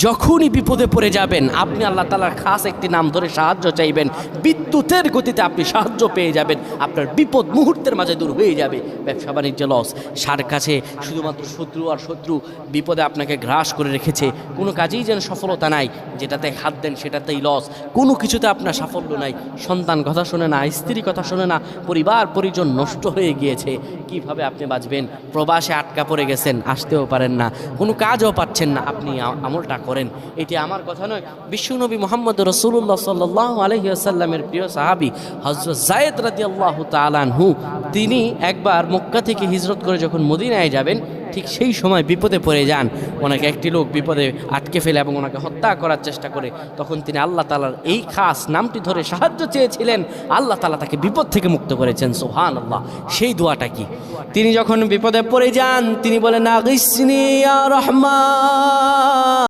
যখনই বিপদে পড়ে যাবেন আপনি আল্লাহ তাআলার খাস একটি নাম ধরে সাহায্য চাইবেন, বিদ্যুতের গতিতে আপনি সাহায্য পেয়ে যাবেন, আপনার বিপদ মুহূর্তের মাঝে দূর হয়ে যাবে। ব্যবসা বাণিজ্য লস, সার কাছে শুধুমাত্র শত্রু আর শত্রু বিপদে আপনাকে গ্রাস করে রেখেছে, কোনো কাজেই যেন সফলতা নাই, যেটাতে হাত দেন সেটাতেই লস, কোনো কিছুতে আপনার সাফল্য নাই, সন্তান কথা শোনে না, স্ত্রী কথা শোনে না, পরিবার পরিজন নষ্ট হয়ে গিয়েছে, কিভাবে আপনি বাঁচবেন? প্রবাসে আটকা পড়ে গেছেন, আসতেও পারেন না, কোনো কাজও পাচ্ছেন না, আপনি আমলটা করেন। এটি আমার কথা নয়, বিশ্বনবী মুহাম্মদ রাসূলুল্লাহ সাল্লাল্লাহু আলাইহি ওয়াসাল্লামের প্রিয় সাহাবী হযরত যায়েদ রাদিয়াল্লাহু তাআলা আনহু, তিনি একবার মক্কা থেকে হিজরত করে যখন মদিনায় যাবেন, ঠিক সেই সময় বিপদে পড়ে যান। ওনাকে একটি লোক বিপদে আটকে ফেলে এবং ওনাকে হত্যা করার চেষ্টা করে। তখন তিনি আল্লাহ তাআলার এই খাস নামটি ধরে সাহায্য চেয়েছিলেন, আল্লাহ তাআলা তাকে বিপদ থেকে মুক্ত করেছেন। সুবহানাল্লাহ। সেই দোয়াটা কি? তিনি যখন বিপদে পড়ে যান তিনি বলেন, আগিসনি ইয়া রহমান।